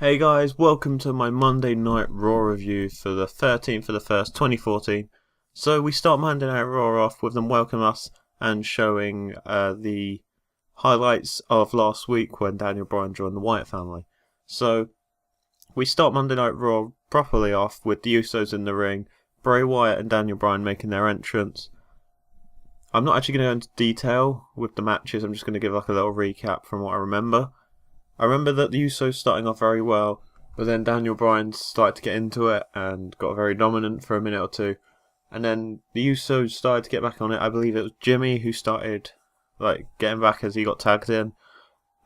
Hey guys, welcome to my Monday Night Raw review for the 13th of the 1st, 2014. So we start Monday Night Raw off with them welcoming us and showing the highlights of last week when Daniel Bryan joined the Wyatt family. So we start Monday Night Raw properly off with the Usos in the ring, Bray Wyatt and Daniel Bryan making their entrance. I'm not actually going to go into detail with the matches, I'm just going to give like a little recap from what I remember. I remember that the Usos starting off very well, but then Daniel Bryan started to get into it and got very dominant for a minute or two. And then the Usos started to get back on it. I believe it was Jimmy who started getting back as he got tagged in.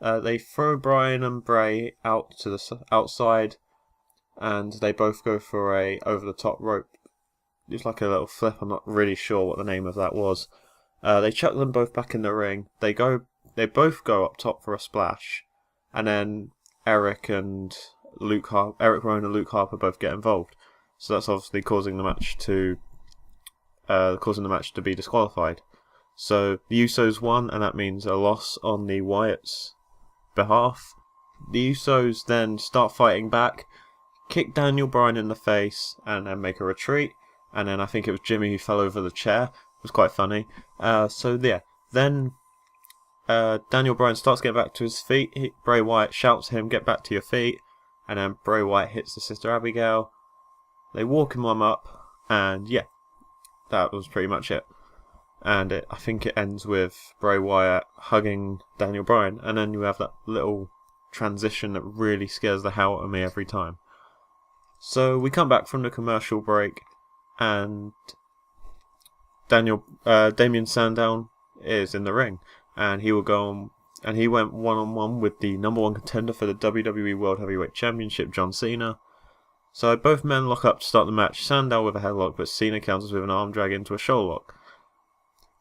They throw Bryan and Bray out to the outside, and they both go for a over the top rope. It's like a little flip. I'm not really sure what the name of that was. They chuck them both back in the ring. They both go up top for a splash. And then Eric Rowan and Luke Harper both get involved. So that's obviously causing the match to be disqualified. So the Usos won, and that means a loss on the Wyatts' behalf. The Usos then start fighting back, kick Daniel Bryan in the face, and then make a retreat. And then I think it was Jimmy who fell over the chair. It was quite funny. Then Daniel Bryan starts getting back to his feet. Bray Wyatt shouts to him, "Get back to your feet." And then Bray Wyatt hits the Sister Abigail. They walk him up, and yeah, that was pretty much it. And I think it ends with Bray Wyatt hugging Daniel Bryan, and then you have that little transition that really scares the hell out of me every time. So we come back from the commercial break, and Damien Sandow is in the ring. And he will go on, and he went one-on-one with the number one contender for the WWE World Heavyweight Championship, John Cena. So both men lock up to start the match. Sandow with a headlock, but Cena counters with an arm drag into a shoulder lock.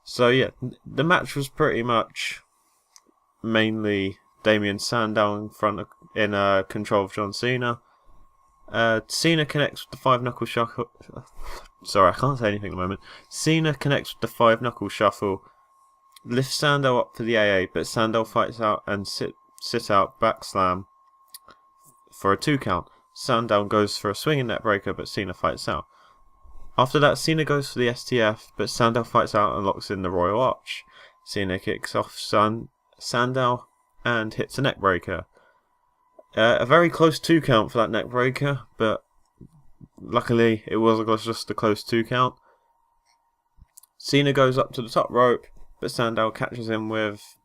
So yeah, the match was pretty much mainly Damien Sandow in control of John Cena. Cena connects with the five-knuckle shuffle. Sorry, I can't say anything at the moment. Cena connects with the five-knuckle shuffle. Lifts Sandow up for the AA, but Sandow fights out and sit out back slam for a 2 count. Sandow goes for a swinging neck breaker, but Cena fights out. After that, Cena goes for the STF, but Sandow fights out and locks in the Royal Arch. Cena kicks off Sandow and hits a neck breaker. A very close 2 count for that neck breaker, but luckily it was just a close 2 count. Cena goes up to the top rope, but Sandow catches him with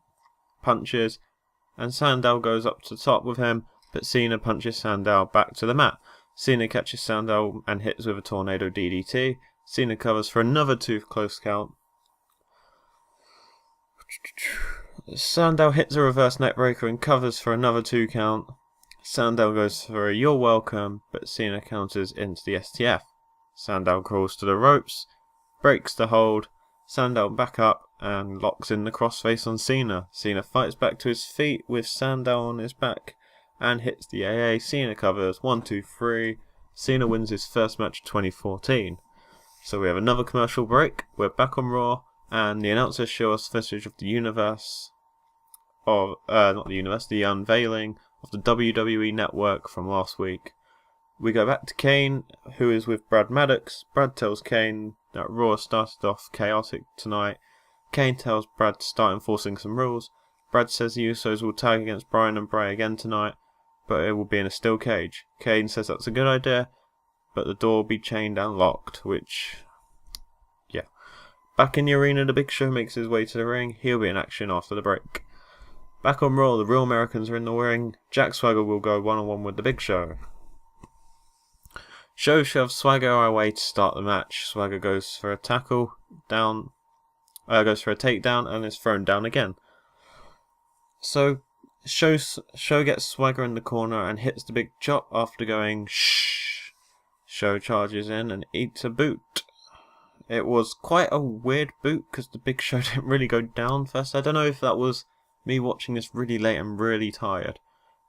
punches, and Sandow goes up to the top with him, but Cena punches Sandow back to the mat. Cena catches Sandow and hits with a tornado DDT. Cena covers for another 2 close count. Sandow hits a reverse neckbreaker and covers for another 2 count. Sandow goes for a "You're welcome," but Cena counters into the STF. Sandow crawls to the ropes, breaks the hold. Sandow back up and locks in the crossface on Cena. Cena fights back to his feet with Sandow on his back and hits the AA. Cena covers 1, 2, 3. Cena wins his first match of 2014. So we have another commercial break. We're back on Raw, and the announcers show us footage of the the unveiling of the WWE Network from last week. We go back to Kane, who is with Brad Maddox. Brad tells Kane that Raw started off chaotic tonight. Kane tells Brad to start enforcing some rules. Brad says the Usos will tag against Bryan and Bray again tonight, but it will be in a steel cage. Kane says that's a good idea, but the door will be chained and locked, which, yeah. Back in the arena, the Big Show makes his way to the ring. He'll be in action after the break. Back on Raw, the Real Americans are in the ring. Jack Swagger will go one-on-one with the Big Show. Show shoves Swagger away to start the match. Swagger goes for a tackle down, goes for a takedown and is thrown down again. So Show gets Swagger in the corner and hits the big chop after going shh. Show charges in and eats a boot. It was quite a weird boot because the Big Show didn't really go down first. I don't know if that was me watching this really late and really tired,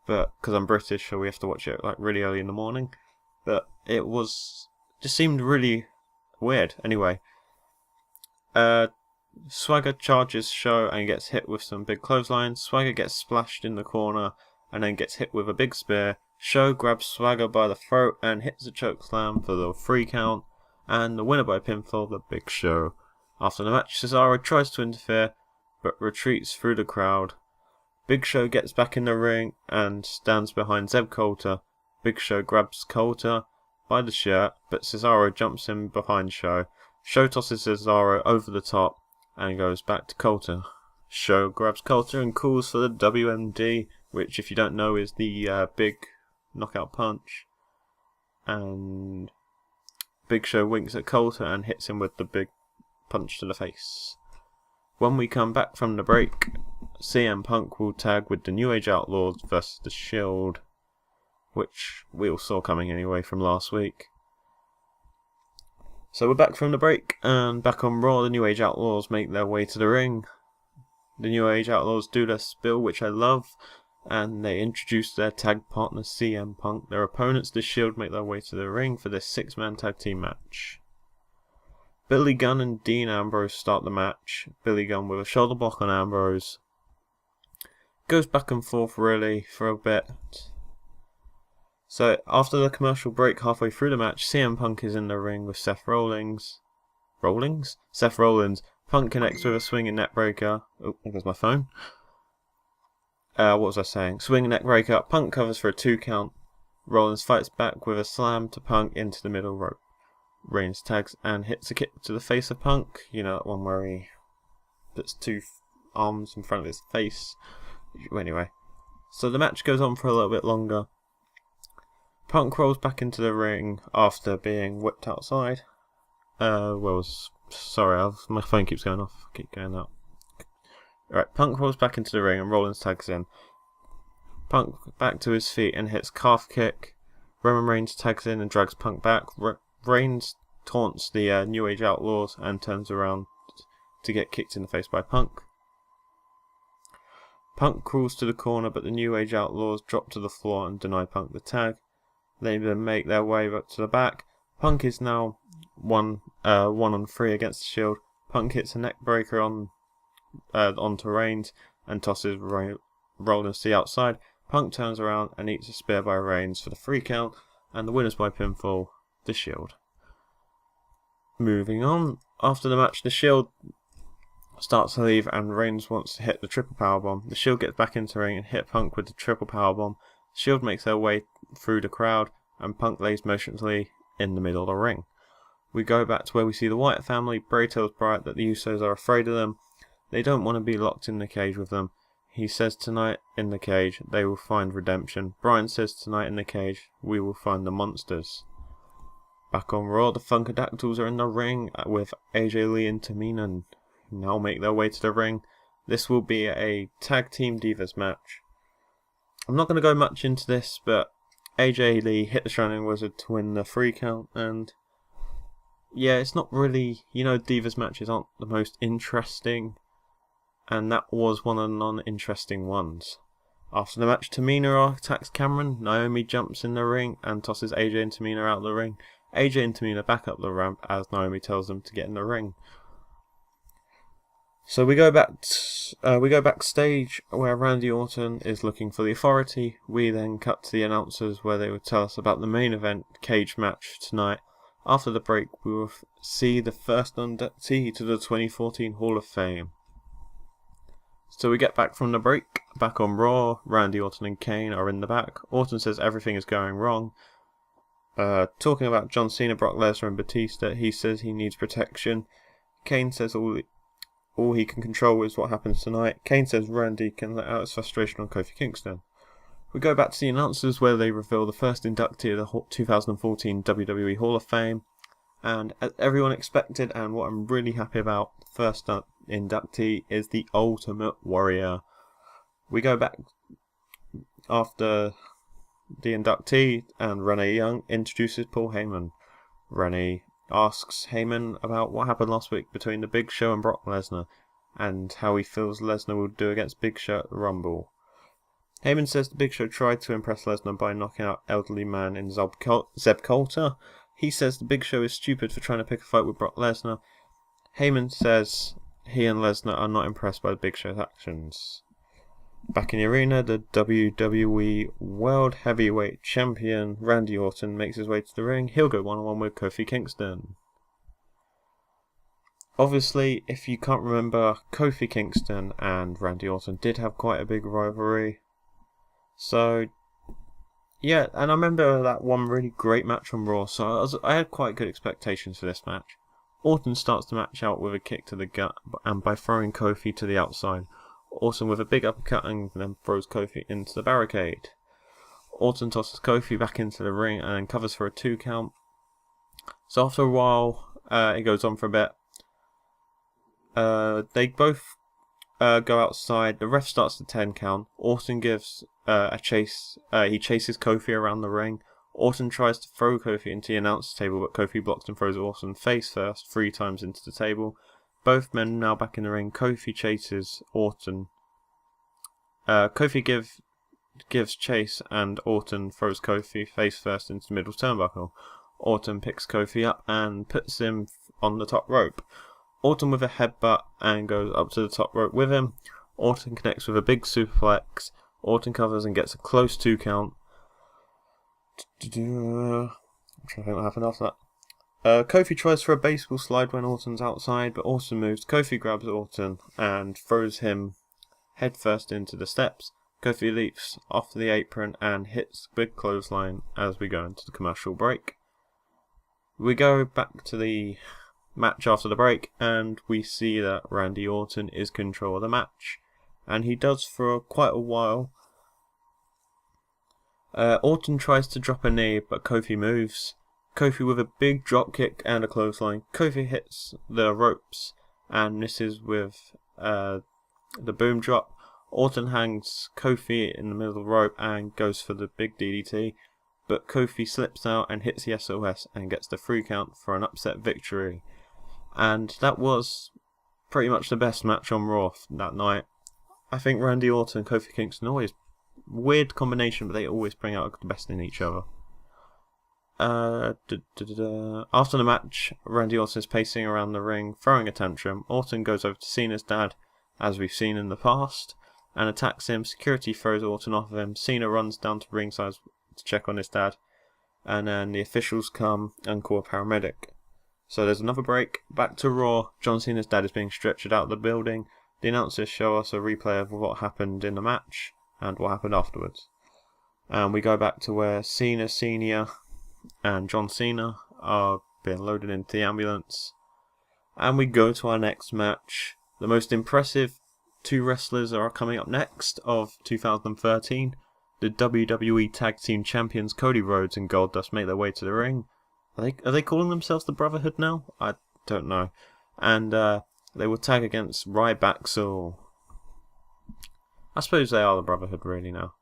but because I'm British, so we have to watch it really early in the morning. But it just seemed really weird. Anyway, Swagger charges Show and gets hit with some big clotheslines. Swagger gets splashed in the corner and then gets hit with a big spear. Show grabs Swagger by the throat and hits a chokeslam for the 3 count, and the winner by pinfall, the Big Show. After the match, Cesaro tries to interfere, but retreats through the crowd. Big Show gets back in the ring and stands behind Zeb Coulter. Big Show grabs Coulter by the shirt, but Cesaro jumps in behind Show. Show tosses Cesaro over the top and goes back to Coulter. Show grabs Coulter and calls for the WMD, which, if you don't know, is the big knockout punch. And Big Show winks at Coulter and hits him with the big punch to the face. When we come back from the break, CM Punk will tag with the New Age Outlaws versus the Shield, which we all saw coming anyway from last week. So we're back from the break, and back on Raw, the New Age Outlaws make their way to the ring. The New Age Outlaws do their spiel, which I love, and they introduce their tag partner CM Punk. Their opponents, the Shield, make their way to the ring for this 6-man tag team match. Billy Gunn and Dean Ambrose start the match. Billy Gunn with a shoulder block on Ambrose. Goes back and forth really for a bit. So after the commercial break, halfway through the match, CM Punk is in the ring with Seth Rollins. Seth Rollins. Punk connects with a swinging neckbreaker. Oh, there goes my phone. What was I saying? Swinging neckbreaker. Punk covers for a 2 count. Rollins fights back with a slam to Punk into the middle rope. Reigns tags and hits a kick to the face of Punk. You know, that one where he puts 2 arms in front of his face. Anyway, so the match goes on for a little bit longer. Punk rolls back into the ring after being whipped outside. Sorry, my phone keeps going off. Keep going out. Alright, Punk rolls back into the ring and Rollins tags in. Punk back to his feet and hits calf kick. Roman Reigns tags in and drags Punk back. Reigns taunts the New Age Outlaws and turns around to get kicked in the face by Punk. Punk crawls to the corner, but the New Age Outlaws drop to the floor and deny Punk the tag. They then make their way up to the back. Punk is now 1 on 3 against the Shield. Punk hits a neck breaker onto Reigns and tosses Rollins to the outside. Punk turns around and eats a spear by Reigns for the 3 count, and the winners by pinfall, the Shield. Moving on, after the match, the Shield starts to leave and Reigns wants to hit the triple powerbomb. The Shield gets back into the ring and hit Punk with the triple powerbomb. The Shield makes their way through the crowd and Punk lays motionlessly in the middle of the ring. We go back to where we see the Wyatt family. Bray tells Bryant that the Usos are afraid of them. They don't want to be locked in the cage with them. He says tonight in the cage they will find redemption. Bryan says tonight in the cage we will find the monsters. Back on Raw, the Funkadactyls are in the ring with AJ Lee and Tamina now make their way to the ring. This will be a tag team divas match. I'm not going to go much into this, but AJ Lee hit the Shining Wizard to win the 3 count, and yeah, it's not really, divas matches aren't the most interesting, and that was one of the non-interesting ones. After the match, Tamina attacks Cameron. Naomi jumps in the ring and tosses AJ and Tamina out of the ring. AJ and Tamina back up the ramp as Naomi tells them to get in the ring. So we go backstage where Randy Orton is looking for the Authority. We then cut to the announcers where they would tell us about the main event cage match tonight. After the break, we will see the first inductee to the 2014 Hall of Fame. So we get back from the break, back on Raw. Randy Orton and Kane are in the back. Orton says everything is going wrong. Talking about John Cena, Brock Lesnar and Batista, he says he needs protection. Kane says all he can control is what happens tonight. Kane says Randy can let out his frustration on Kofi Kingston. We go back to the announcers where they reveal the first inductee of the 2014 WWE Hall of Fame. And as everyone expected, and what I'm really happy about, the first inductee is the Ultimate Warrior. We go back after the inductee, and Renee Young introduces Paul Heyman. Renee asks Heyman about what happened last week between the Big Show and Brock Lesnar, and how he feels Lesnar will do against Big Show at the Rumble. Heyman says the Big Show tried to impress Lesnar by knocking out elderly man in Zeb Coulter. He says the Big Show is stupid for trying to pick a fight with Brock Lesnar. Heyman says he and Lesnar are not impressed by the Big Show's actions. Back in the arena, the WWE World Heavyweight Champion Randy Orton makes his way to the ring. He'll go one-on-one with Kofi Kingston. Obviously, if you can't remember, Kofi Kingston and Randy Orton did have quite a big rivalry. So, yeah, and I remember that one really great match on Raw, so I had quite good expectations for this match. Orton starts the match out with a kick to the gut, and by throwing Kofi to the outside. Orton with a big uppercut and then throws Kofi into the barricade. Orton tosses Kofi back into the ring and then covers for a 2 count. So after a while, it goes on for a bit. They both go outside. The ref starts the 10 count. Orton gives a chase. He chases Kofi around the ring. Orton tries to throw Kofi into the announce table, but Kofi blocks and throws Orton face first 3 times into the table. Both men now back in the ring. Kofi chases Orton. Kofi gives chase and Orton throws Kofi face first into the middle turnbuckle. Orton picks Kofi up and puts him on the top rope. Orton with a headbutt and goes up to the top rope with him. Orton connects with a big superplex. Orton covers and gets a close 2 count. I'm trying to think what happened after that. Kofi tries for a baseball slide when Orton's outside, but Orton moves. Kofi grabs Orton and throws him headfirst into the steps. Kofi leaps off the apron and hits the big clothesline as we go into the commercial break. We go back to the match after the break and we see that Randy Orton is in control of the match. And he does for quite a while. Orton tries to drop a knee, but Kofi moves. Kofi with a big drop kick and a clothesline. Kofi hits the ropes and misses with the boom drop. Orton hangs Kofi in the middle of the rope and goes for the big DDT, but Kofi slips out and hits the SOS and gets the 3 count for an upset victory. And that was pretty much the best match on Raw that night. I think Randy Orton and Kofi Kingston always weird combination, but they always bring out the best in each other. After the match, Randy Orton is pacing around the ring, throwing a tantrum. Orton goes over to Cena's dad, as we've seen in the past, and attacks him. Security throws Orton off of him. Cena runs down to ringside to check on his dad, and then the officials come and call a paramedic. So there's another break. Back to Raw. John Cena's dad is being stretchered out of the building. The announcers show us a replay of what happened in the match and what happened afterwards. And we go back to where Cena Senior and John Cena are being loaded into the ambulance. And we go to our next match. The most impressive 2 wrestlers are coming up next of 2013. The WWE Tag Team Champions Cody Rhodes and Goldust make their way to the ring. Are they calling themselves the Brotherhood now? I don't know. And they will tag against Ryback. I suppose they are the Brotherhood really now.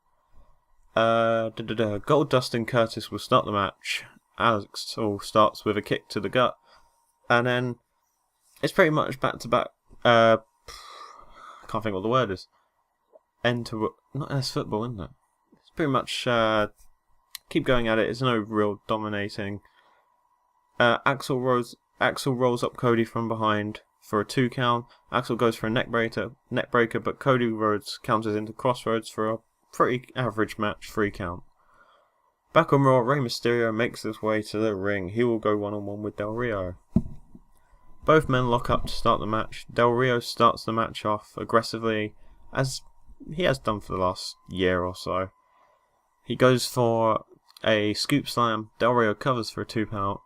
Goldust and Curtis will start the match. Alex starts with a kick to the gut, and then it's pretty much back to back. I can't think what the word is. Not as football, isn't it? It's pretty much keep going at it. It's no real dominating. Axel rolls up Cody from behind for a 2 count. Axel goes for a neck breaker, but Cody Rhodes counters into Crossroads for a pretty average match 3 count. Back on Raw, Rey Mysterio makes his way to the ring. He will go one-on-one with Del Rio. Both men lock up to start the match. Del Rio starts the match off aggressively, as he has done for the last year or so. He goes for a scoop slam. Del Rio covers for a 2 count.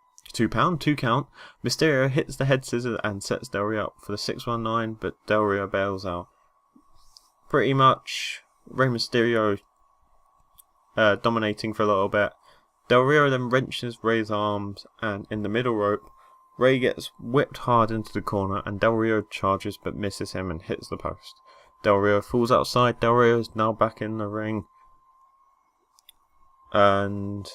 Mysterio hits the head scissors and sets Del Rio up for the 619, but Del Rio bails out. Pretty much Rey Mysterio dominating for a little bit. Del Rio then wrenches Rey's arms, and in the middle rope, Rey gets whipped hard into the corner, and Del Rio charges but misses him and hits the post. Del Rio falls outside. Del Rio is now back in the ring, and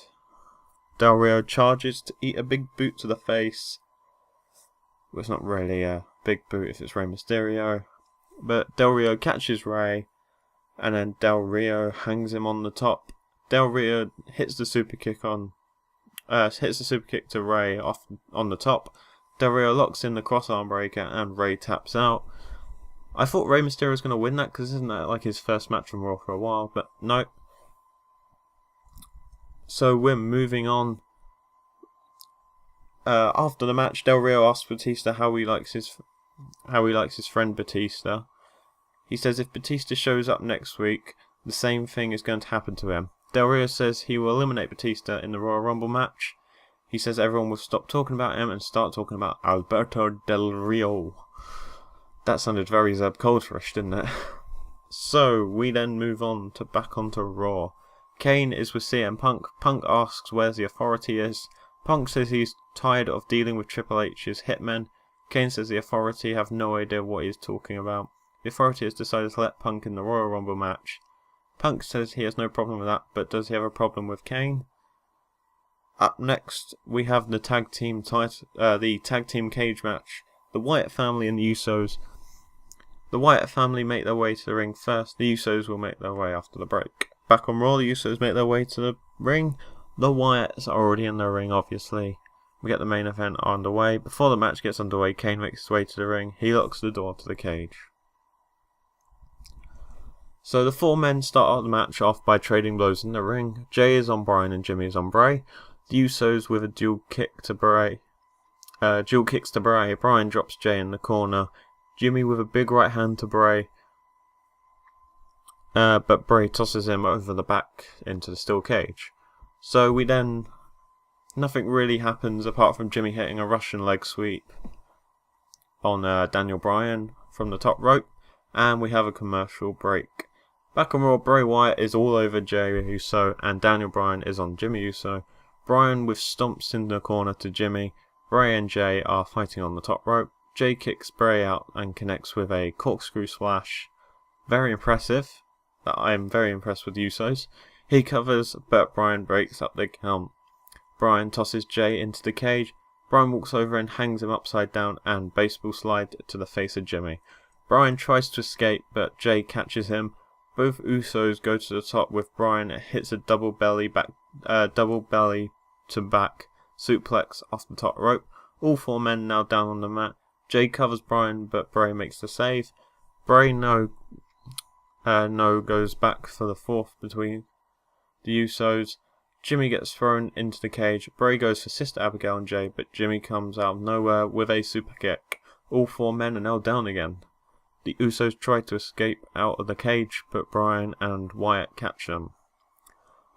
Del Rio charges to eat a big boot to the face. Well, it's not really a big boot if it's Rey Mysterio, but Del Rio catches Rey, and then Del Rio hangs him on the top. Del Rio hits the super kick to Rey off on the top. Del Rio locks in the crossarm breaker, and Rey taps out. I thought Rey Mysterio was going to win that, because isn't that like his first match on Raw for a while, but no. So we're moving on. After the match, Del Rio asks Batista how he likes his friend Batista. He says if Batista shows up next week, the same thing is going to happen to him. Del Rio says he will eliminate Batista in the Royal Rumble match. He says everyone will stop talking about him and start talking about Alberto Del Rio. That sounded very Zeb Coulterish, didn't it? So we then move on to back onto Raw. Kane is with CM Punk. Punk asks where the Authority is. Punk says he's tired of dealing with Triple H's hitmen. Kane says the Authority have no idea what he's talking about. The Authority has decided to let Punk in the Royal Rumble match. Punk says he has no problem with that, but does he have a problem with Kane? Up next, we have the tag team cage match. The Wyatt family and the Usos. The Wyatt family make their way to the ring first. The Usos will make their way after the break. Back on Raw, the Usos make their way to the ring. The Wyatts are already in the ring, obviously. We get the main event underway. Before the match gets underway, Kane makes his way to the ring. He locks the door to the cage. So the four men start the match off by trading blows in the ring. Jay is on Bryan and Jimmy is on Bray. The Usos with a dual kicks to Bray. Bryan drops Jay in the corner. Jimmy with a big right hand to Bray. But Bray tosses him over the back into the steel cage. So we then... Nothing really happens apart from Jimmy hitting a Russian leg sweep on Daniel Bryan from the top rope. And we have a commercial break. Back on Raw, Bray Wyatt is all over Jey Uso and Daniel Bryan is on Jimmy Uso. Bryan with stomps in the corner to Jimmy. Bray and Jay are fighting on the top rope. Jay kicks Bray out and connects with a corkscrew splash. Very impressive. I'm very impressed with the Usos. He covers, but Bryan breaks up the count. Bryan tosses Jay into the cage. Bryan walks over and hangs him upside down and baseball slide to the face of Jimmy. Bryan tries to escape, but Jay catches him. Both Usos go to the top with Bryan. It hits a double belly to back suplex off the top rope. All four men now down on the mat. Jay covers Bryan, but Bray makes the save. Bray goes back for the fourth between the Usos. Jimmy gets thrown into the cage. Bray goes for Sister Abigail and Jay, but Jimmy comes out of nowhere with a super kick. All four men are now down again. The Usos try to escape out of the cage, but Bryan and Wyatt catch them.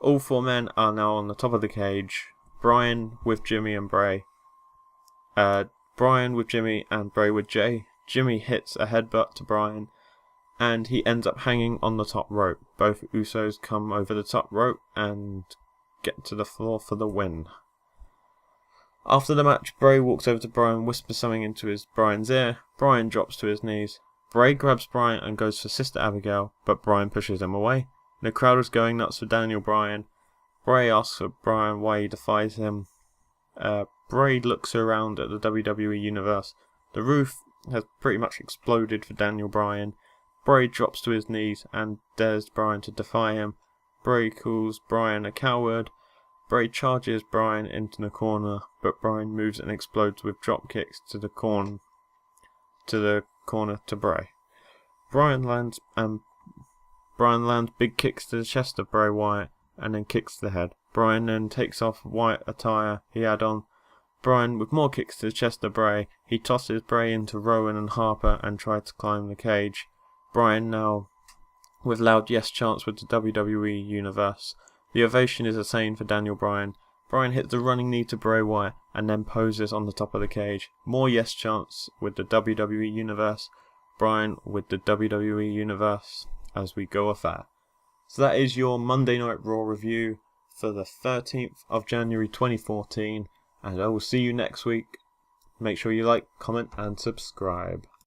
All four men are now on the top of the cage. Bryan with Jimmy and Bray. Bryan with Jimmy and Bray with Jay. Jimmy hits a headbutt to Bryan, and he ends up hanging on the top rope. Both Usos come over the top rope and get to the floor for the win. After the match, Bray walks over to Bryan, whispers something into Bryan's ear. Bryan drops to his knees. Bray grabs Bryan and goes for Sister Abigail, but Bryan pushes him away. The crowd is going nuts for Daniel Bryan. Bray asks for Bryan why he defies him. Bray looks around at the WWE Universe. The roof has pretty much exploded for Daniel Bryan. Bray drops to his knees and dares Bryan to defy him. Bray calls Bryan a coward. Bray charges Bryan into the corner, but Bryan moves and explodes with drop kicks to the corner to Bray. Bryan lands big kicks to the chest of Bray Wyatt and then kicks to the head. Bryan then takes off Wyatt attire he had on. Bryan with more kicks to the chest of Bray. He tosses Bray into Rowan and Harper and tries to climb the cage. Bryan now with loud yes chants with the WWE Universe. The ovation is insane for Daniel Bryan. Bryan hits a running knee to Bray Wyatt and then poses on the top of the cage. More yes chants with the WWE Universe. Bryan with the WWE Universe as we go affair. So that is your Monday Night Raw review for the 13th of January 2014, and I will see you next week. Make sure you like, comment and subscribe.